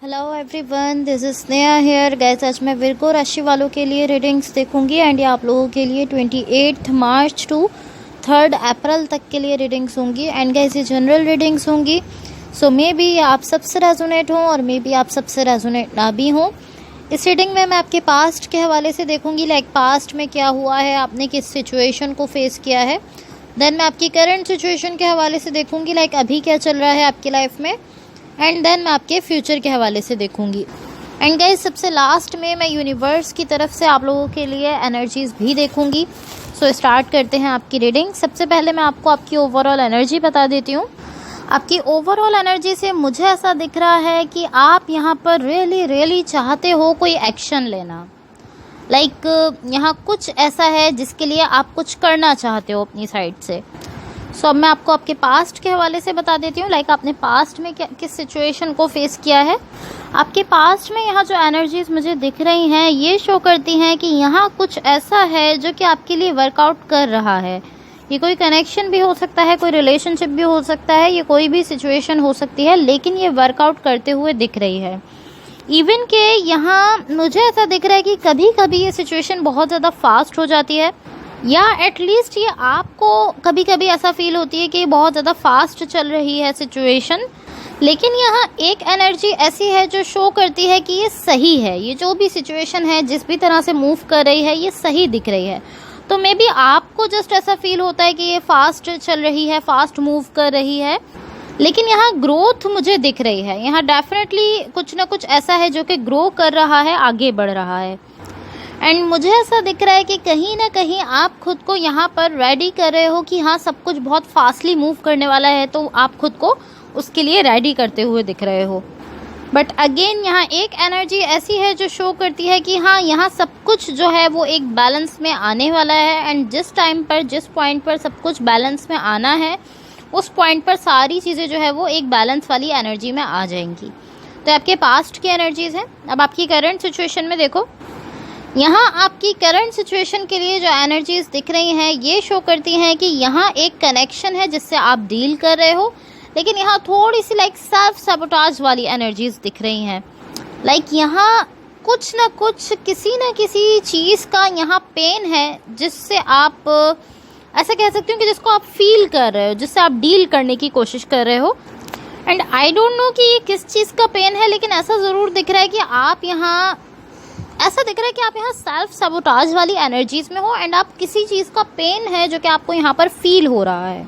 Hello everyone, this is Sneha here. Guys, आज मैं Virgo राशि वालों के लिए रीडिंग्स देखूंगी एंड ये आप लोगों के लिए 28 मार्च टू 3 अप्रैल तक के लिए रीडिंग्स होंगी। एंड गाइस, ये जनरल रीडिंग्स होंगी, सो मे बी आप सबसे रेजोनेट हों और मे बी आप सबसे रेजोनेट ना भी हों। इस रीडिंग में मैं आपके पास्ट के हवाले से देखूंगी, लाइक पास्ट में क्या हुआ है, आपने किस सिचुएशन को फेस किया है। देन मैं आपकी करंट सिचुएशन के हवाले से देखूंगी, लाइक अभी क्या चल रहा है आपकी लाइफ में। एंड देन मैं आपके फ्यूचर के हवाले से देखूंगी। एंड गाइस, सबसे लास्ट में मैं यूनिवर्स की तरफ से आप लोगों के लिए एनर्जीज भी देखूंगी। सो स्टार्ट करते हैं आपकी रीडिंग। सबसे पहले मैं आपको आपकी ओवरऑल एनर्जी बता देती हूँ। आपकी ओवरऑल एनर्जी से मुझे ऐसा दिख रहा है कि आप यहाँ पर रियली चाहते हो कोई एक्शन लेना, लाइक यहाँ कुछ ऐसा है जिसके लिए आप कुछ करना चाहते हो अपनी साइड से। सो अब मैं आपको आपके पास्ट के हवाले से बता देती हूँ, लाइक आपने पास्ट में किस सिचुएशन को फेस किया है। आपके पास्ट में यहाँ जो एनर्जीज मुझे दिख रही हैं ये शो करती हैं कि यहाँ कुछ ऐसा है जो कि आपके लिए वर्कआउट कर रहा है। ये कोई कनेक्शन भी हो सकता है, कोई रिलेशनशिप भी हो सकता है, ये कोई भी सिचुएशन हो सकती है, लेकिन ये वर्कआउट करते हुए दिख रही है। इवन के यहाँ मुझे ऐसा दिख रहा है कि कभी कभी ये सिचुएशन बहुत ज़्यादा फास्ट हो जाती है, या एटलीस्ट ये आपको कभी कभी ऐसा फील होती है कि बहुत ज़्यादा फास्ट चल रही है सिचुएशन। लेकिन यहाँ एक एनर्जी ऐसी है जो शो करती है कि ये सही है, ये जो भी सिचुएशन है जिस भी तरह से मूव कर रही है ये सही दिख रही है। तो मे बी आपको जस्ट ऐसा फील होता है कि ये फास्ट चल रही है, फास्ट मूव कर रही है, लेकिन यहाँ ग्रोथ मुझे दिख रही है। यहाँ डेफिनेटली कुछ ना कुछ ऐसा है जो कि ग्रो कर रहा है, आगे बढ़ रहा है। एंड मुझे ऐसा दिख रहा है कि कहीं ना कहीं आप खुद को यहाँ पर रेडी कर रहे हो कि हाँ सब कुछ बहुत फास्टली मूव करने वाला है, तो आप खुद को उसके लिए रेडी करते हुए दिख रहे हो। बट अगेन यहाँ एक एनर्जी ऐसी है जो शो करती है कि हाँ यहाँ सब कुछ जो है वो एक बैलेंस में आने वाला है। एंड जिस टाइम पर, जिस पॉइंट पर सब कुछ बैलेंस में आना है, उस पॉइंट पर सारी चीज़ें जो है वो एक बैलेंस वाली एनर्जी में आ जाएंगी। तो आपके पास्ट की एनर्जीज़ हैं। अब आपकी करंट सिचुएशन में देखो, यहाँ आपकी करंट सिचुएशन के लिए जो एनर्जीज दिख रही हैं ये शो करती हैं कि यहाँ एक कनेक्शन है जिससे आप डील कर रहे हो, लेकिन यहाँ थोड़ी सी लाइक सेल्फ सैबोटाज वाली एनर्जीज दिख रही हैं। लाइक यहाँ कुछ ना कुछ, किसी न किसी चीज़ का यहाँ पेन है जिससे आप ऐसा कह सकते हो कि जिसको आप फील कर रहे हो, जिससे आप डील करने की कोशिश कर रहे हो। एंड आई डोंट नो कि ये किस चीज़ का पेन है, लेकिन ऐसा ज़रूर दिख रहा है कि आप यहाँ, ऐसा दिख रहा है कि आप यहाँ सेल्फ सबोटाज वाली एनर्जीज में हो एंड आप किसी चीज़ का पेन है जो कि आपको यहाँ पर फील हो रहा है।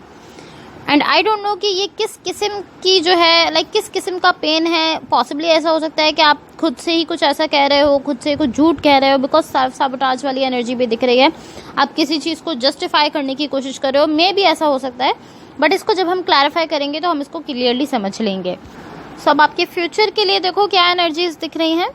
एंड आई डोंट नो कि ये किस किस्म की जो है, लाइक किस किस्म का पेन है। पॉसिबली ऐसा हो सकता है कि आप खुद से ही कुछ ऐसा कह रहे हो, खुद से कुछ झूठ कह रहे हो, बिकॉज सेल्फ सबोटाज वाली एनर्जी भी दिख रही है। आप किसी चीज़ को जस्टिफाई करने की कोशिश कर रहे हो, मे भी ऐसा हो सकता है, बट इसको जब हम क्लैरिफाई करेंगे तो हम इसको क्लियरली समझ लेंगे। सो अब आपके फ्यूचर के लिए देखो क्या एनर्जीज दिख रही हैं।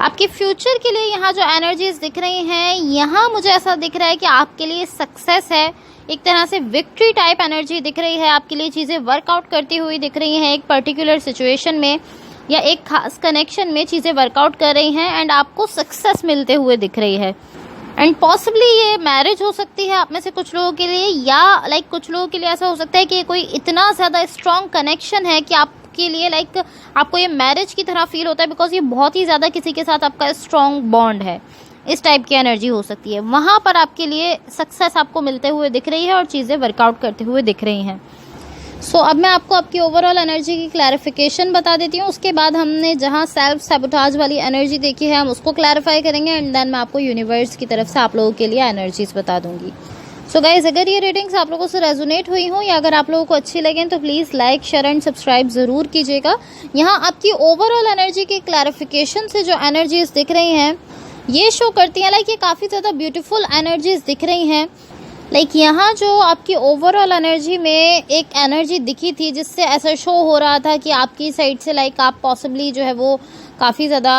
आपके फ्यूचर के लिए यहाँ जो एनर्जीज दिख रही हैं, यहाँ मुझे ऐसा दिख रहा है कि आपके लिए सक्सेस है, एक तरह से विक्ट्री टाइप एनर्जी दिख रही है। आपके लिए चीज़ें वर्कआउट करती हुई दिख रही हैं, एक पर्टिकुलर सिचुएशन में या एक खास कनेक्शन में चीज़ें वर्कआउट कर रही हैं एंड आपको सक्सेस मिलते हुए दिख रही है। एंड पॉसिबली ये मैरिज हो सकती है आप में से कुछ लोगों के लिए, या लाइक कुछ लोगों के लिए ऐसा हो सकता है कि कोई इतना ज़्यादा स्ट्रॉन्ग कनेक्शन है कि आप के लिए लाइक आपको ये मैरिज की तरह फील होता है, बिकॉज ये बहुत ही ज़्यादा किसी के साथ आपका स्ट्रॉन्ग बॉन्ड है। इस टाइप की एनर्जी हो सकती है। वहाँ पर आपके लिए सक्सेस आपको मिलते हुए दिख रही है और चीज़ें वर्कआउट करते हुए दिख रही हैं। सो अब मैं आपको आपकी ओवरऑल एनर्जी की क्लैरिफिकेशन बता देती हूँ। उसके बाद हमने जहाँ सेल्फ सैबोटाज वाली एनर्जी देखी है हम उसको क्लैरिफाई करेंगे एंड देन मैं आपको यूनिवर्स की तरफ से आप लोगों के लिए एनर्जीज बता दूंगी। सो गाइज, अगर ये रीडिंग्स आप लोगों से रेजोनेट हुई हो या अगर आप लोगों को अच्छी लगें तो please like, share and subscribe ज़रूर कीजिएगा। यहाँ आपकी ओवरऑल एनर्जी की क्लैरिफिकेशन से जो एनर्जीज दिख रही हैं ये शो करती हैं, लाइक ये काफ़ी ज़्यादा ब्यूटीफुल एनर्जीज दिख रही हैं। लाइक यहाँ जो आपकी ओवरऑल एनर्जी में एक एनर्जी दिखी थी जिससे ऐसा शो हो रहा था कि आपकी साइड से लाइक आप पॉसिबली जो है वो काफ़ी ज़्यादा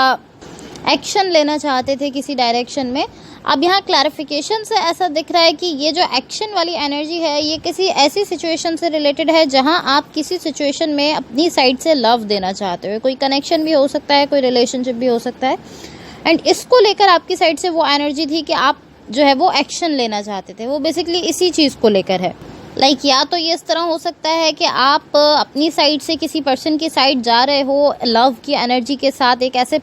एक्शन लेना चाहते थे किसी डायरेक्शन में। अब यहाँ क्लैरिफिकेशन से ऐसा दिख रहा है कि ये जो एक्शन वाली एनर्जी है ये किसी ऐसी सिचुएशन से रिलेटेड है जहाँ आप किसी सिचुएशन में अपनी साइड से लव देना चाहते हो। कोई कनेक्शन भी हो सकता है, कोई रिलेशनशिप भी हो सकता है, एंड इसको लेकर आपकी साइड से वो एनर्जी थी कि आप जो है वो एक्शन लेना चाहते थे। वो बेसिकली इसी चीज़ को लेकर है। या तो ये इस तरह हो सकता है कि आप अपनी साइड से किसी पर्सन की साइड जा रहे हो लव की एनर्जी के साथ, एक ऐसे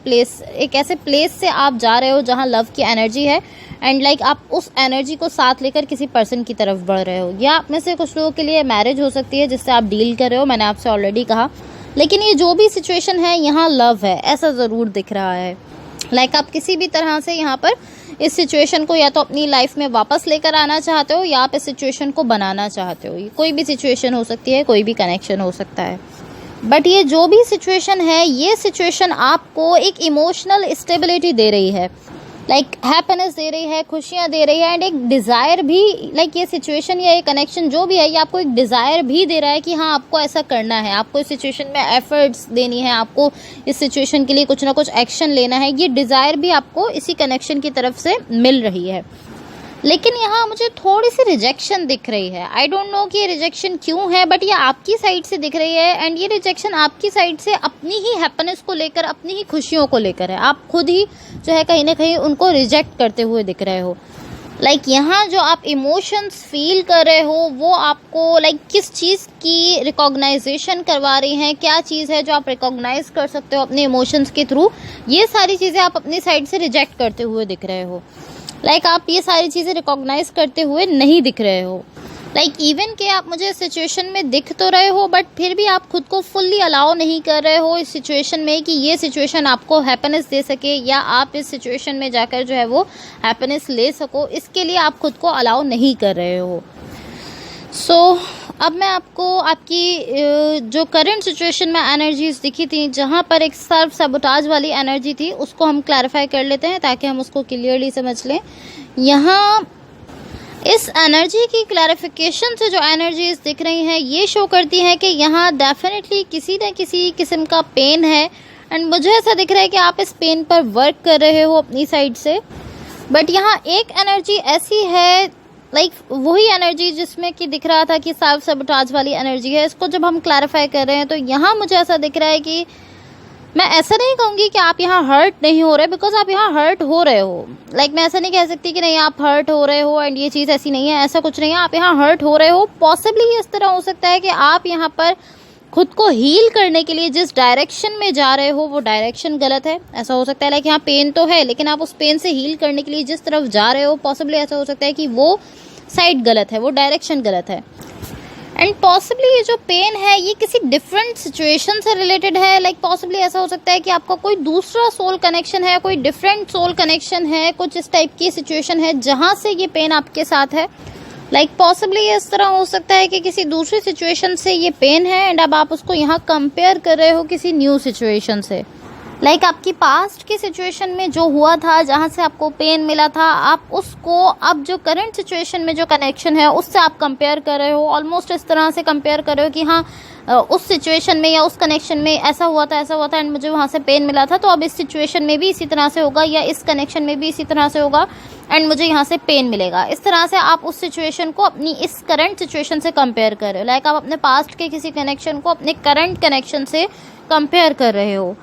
प्लेस से आप जा रहे हो जहाँ लव की एनर्जी है, एंड आप उस एनर्जी को साथ लेकर किसी पर्सन की तरफ बढ़ रहे हो। या आप में से कुछ लोगों के लिए मैरिज हो सकती है जिससे आप डील कर रहे हो, मैंने आपसे ऑलरेडी कहा। लेकिन ये जो भी सिचुएशन है यहाँ लव है, ऐसा ज़रूर दिख रहा है। आप किसी भी तरह से यहाँ पर इस सिचुएशन को या तो अपनी लाइफ में वापस लेकर आना चाहते हो या आप इस सिचुएशन को बनाना चाहते हो। ये कोई भी सिचुएशन हो सकती है, कोई भी कनेक्शन हो सकता है। बट ये जो भी सिचुएशन है, ये सिचुएशन आपको एक इमोशनल स्टेबिलिटी दे रही है, हैप्पीनेस दे रही है, खुशियाँ दे रही है, एंड एक डिज़ायर भी, ये सिचुएशन या ये कनेक्शन जो भी है, ये आपको एक डिज़ायर भी दे रहा है कि हाँ आपको ऐसा करना है, आपको इस सिचुएशन में एफर्ट्स देनी है, आपको इस सिचुएशन के लिए कुछ ना कुछ एक्शन लेना है। ये डिज़ायर भी आपको इसी कनेक्शन की तरफ से मिल रही है। लेकिन यहाँ मुझे थोड़ी सी रिजेक्शन दिख रही है। आई डोंट नो कि ये रिजेक्शन क्यों है, बट ये आपकी साइड से दिख रही है, एंड ये रिजेक्शन आपकी साइड से अपनी ही हैप्पीनेस को लेकर, अपनी ही खुशियों को लेकर है। आप खुद ही जो है कहीं ना कहीं उनको रिजेक्ट करते हुए दिख रहे हो। यहाँ जो आप इमोशंस फील कर रहे हो वो आपको किस चीज़ की रिकॉग्नाइजेशन करवा रही हैं, क्या चीज़ है जो आप रिकॉग्नाइज कर सकते हो अपने इमोशंस के थ्रू, ये सारी चीज़ें आप अपनी साइड से रिजेक्ट करते हुए दिख रहे हो। आप ये सारी चीज़ें रिकॉग्नाइज करते हुए नहीं दिख रहे हो। इवन कि आप मुझे सिचुएशन में दिख तो रहे हो, बट फिर भी आप खुद को फुल्ली अलाउ नहीं कर रहे हो इस सिचुएशन में कि ये सिचुएशन आपको हैप्पीनेस दे सके, या आप इस सिचुएशन में जाकर जो है वो हैप्पीनेस ले सको, इसके लिए आप खुद को अलाउ नहीं कर रहे हो। अब मैं आपको आपकी जो करंट सिचुएशन में एनर्जीज दिखी थी, जहाँ पर एक सेल्फ सबोटाज वाली एनर्जी थी, उसको हम क्लैरिफाई कर लेते हैं ताकि हम उसको क्लियरली समझ लें। यहाँ इस एनर्जी की क्लैरिफिकेशन से जो एनर्जीज दिख रही हैं, ये शो करती हैं कि यहाँ डेफिनेटली किसी न किसी किस्म का पेन है, एंड मुझे ऐसा दिख रहा है कि आप इस पेन पर वर्क कर रहे हो अपनी साइड से। बट यहाँ एक एनर्जी ऐसी है, वही एनर्जी जिसमें कि दिख रहा था कि सेल्फ सबोटाज वाली एनर्जी है, इसको जब हम क्लैरिफाई कर रहे हैं तो यहाँ मुझे ऐसा दिख रहा है कि मैं ऐसा नहीं कहूँगी कि आप यहाँ हर्ट नहीं हो रहे, बिकॉज आप यहाँ हर्ट हो रहे हो। मैं ऐसा नहीं कह सकती कि नहीं आप हर्ट हो रहे हो एंड ये चीज़ ऐसी नहीं है, ऐसा कुछ नहीं है, आप यहाँ हर्ट हो रहे हो। पॉसिबली इस तरह हो सकता है कि आप यहाँ पर खुद को हील करने के लिए जिस डायरेक्शन में जा रहे हो वो डायरेक्शन गलत है, ऐसा हो सकता है। यहाँ पेन तो है, लेकिन आप उस पेन से हील करने के लिए जिस तरफ जा रहे हो, पॉसिबली ऐसा हो सकता है कि वो साइड गलत है, वो डायरेक्शन गलत है। एंड पॉसिबली ये जो पेन है ये किसी डिफरेंट सिचुएशन से रिलेटेड है। पॉसिबली ऐसा हो सकता है कि आपका कोई दूसरा सोल कनेक्शन है, कोई डिफरेंट सोल कनेक्शन है, कुछ इस टाइप की सिचुएशन है जहाँ से ये पेन आपके साथ है। पॉसिबली इस तरह हो सकता है कि किसी दूसरी सिचुएशन से ये पेन है, एंड अब आप उसको यहाँ कंपेयर कर रहे हो किसी न्यू सिचुएशन से। आपकी पास्ट की सिचुएशन में जो हुआ था, जहाँ से आपको पेन मिला था, आप उसको अब जो करंट सिचुएशन में जो कनेक्शन है उससे आप कंपेयर कर रहे हो। ऑलमोस्ट इस तरह से कंपेयर कर रहे हो कि हाँ उस सिचुएशन में या उस कनेक्शन में ऐसा हुआ था एंड मुझे वहाँ से पेन मिला था, तो अब इस सिचुएशन में भी इसी तरह से होगा, या इस कनेक्शन में भी इसी तरह से होगा एंड मुझे यहाँ से पेन मिलेगा। इस तरह से आप उस सिचुएशन को अपनी इस करंट सिचुएशन से कंपेयर कर रहे हो। आप अपने पास्ट के किसी कनेक्शन को अपने करंट कनेक्शन से कंपेयर कर रहे हो,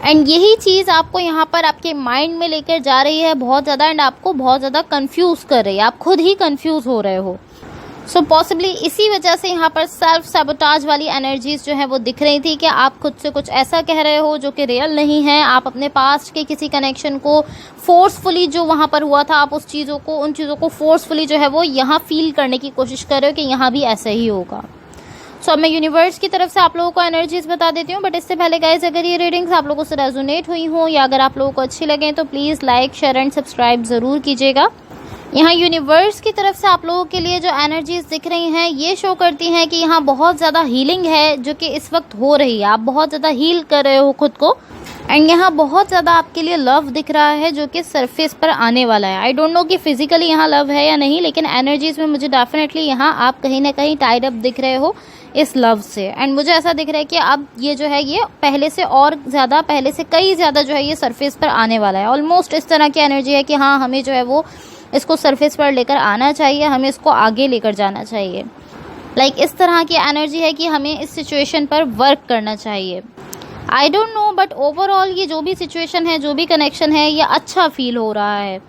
एंड यही चीज़ आपको यहाँ पर आपके माइंड में लेकर जा रही है बहुत ज़्यादा, एंड आपको बहुत ज़्यादा कंफ्यूज कर रही है। आप खुद ही कंफ्यूज हो रहे हो। सो पॉसिबली इसी वजह से यहाँ पर सेल्फ सैबोटाज वाली एनर्जीज जो है वो दिख रही थी कि आप खुद से कुछ ऐसा कह रहे हो जो कि रियल नहीं है। आप अपने पास्ट के किसी कनेक्शन को फोर्सफुली, जो वहाँ पर हुआ था, आप उन चीज़ों को फोर्सफुली जो है वो यहाँ फील करने की कोशिश कर रहे हो कि यहाँ भी ऐसा ही होगा। सो अब मैं यूनिवर्स की तरफ से आप लोगों को एनर्जीज बता देती हूँ, बट इससे पहले गाइज अगर ये रीडिंग्स आप लोगों से रेजोनेट हुई हो या अगर आप लोगों को अच्छी लगे तो please like, share and subscribe ज़रूर कीजिएगा। यहाँ यूनिवर्स की तरफ से आप लोगों के लिए जो एनर्जीज दिख रही हैं ये शो करती हैं कि यहाँ बहुत ज़्यादा हीलिंग है जो कि इस वक्त हो रही है। आप बहुत ज़्यादा हील कर रहे हो खुद को, एंड यहाँ बहुत ज़्यादा आपके लिए लव दिख रहा है जो कि सरफेस पर आने वाला है। आई डोंट नो कि फिजिकली यहाँ लव है या नहीं, लेकिन एनर्जीज में मुझे डेफिनेटली यहाँ आप कहीं ना कहीं टाइड अप दिख रहे हो इस लव से। एंड मुझे ऐसा दिख रहा है कि अब ये जो है ये पहले से कई ज़्यादा जो है ये सरफेस पर आने वाला है। ऑलमोस्ट इस तरह की एनर्जी है कि हाँ हमें जो है वो इसको सरफेस पर लेकर आना चाहिए, हमें इसको आगे लेकर जाना चाहिए। इस तरह की एनर्जी है कि हमें इस सिचुएशन पर वर्क करना चाहिए। I don't know, but overall ये जो भी सिचुएशन है, जो भी कनेक्शन है, ये अच्छा फील हो रहा है।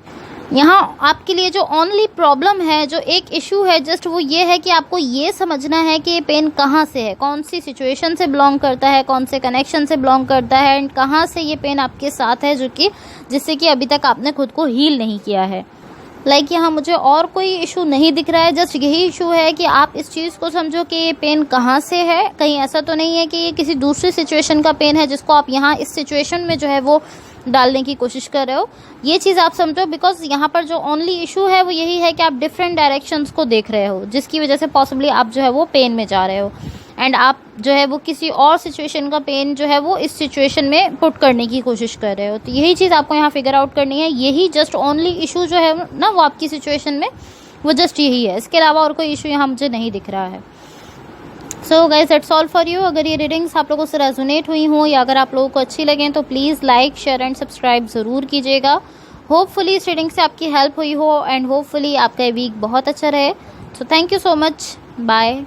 यहाँ आपके लिए जो ओनली प्रॉब्लम है, जो एक इशू है, जस्ट वो ये है कि आपको ये समझना है कि ये पेन कहाँ से है, कौन सी सिचुएशन से बिलोंग करता है, कौन से कनेक्शन से बिलोंग करता है, एंड कहाँ से ये पेन आपके साथ है, जो कि जिससे कि अभी तक आपने खुद को हील नहीं किया है। यहाँ मुझे और कोई इशू नहीं दिख रहा है, जस्ट यही इशू है कि आप इस चीज़ को समझो कि ये पेन कहाँ से है। कहीं ऐसा तो नहीं है कि ये किसी दूसरी सिचुएशन का पेन है जिसको आप यहाँ इस सिचुएशन में जो है वो डालने की कोशिश कर रहे हो। ये चीज़ आप समझो, बिकॉज यहाँ पर जो ओनली इशू है वो यही है कि आप डिफरेंट डायरेक्शंस को देख रहे हो, जिसकी वजह से पॉसिबली आप जो है वो पेन में जा रहे हो, एंड आप जो है वो किसी और सिचुएशन का पेन जो है वो इस सिचुएशन में पुट करने की कोशिश कर रहे हो। तो यही चीज़ आपको यहाँ फिगर आउट करनी है। यही जस्ट ओनली इशू जो है ना वो आपकी सिचुएशन में वो जस्ट यही है, इसके अलावा और कोई इशू यहाँ मुझे नहीं दिख रहा है। So guys that's all for you. अगर ये रीडिंग्स आप लोगों से रेजोनेट हुई हों या अगर आप लोगों को अच्छी लगें तो please like, share and subscribe ज़रूर कीजिएगा। होपफुली इस रीडिंग से आपकी हेल्प हुई हो एंड होपफुली आपका वीक बहुत अच्छा रहे। So thank you so much, bye.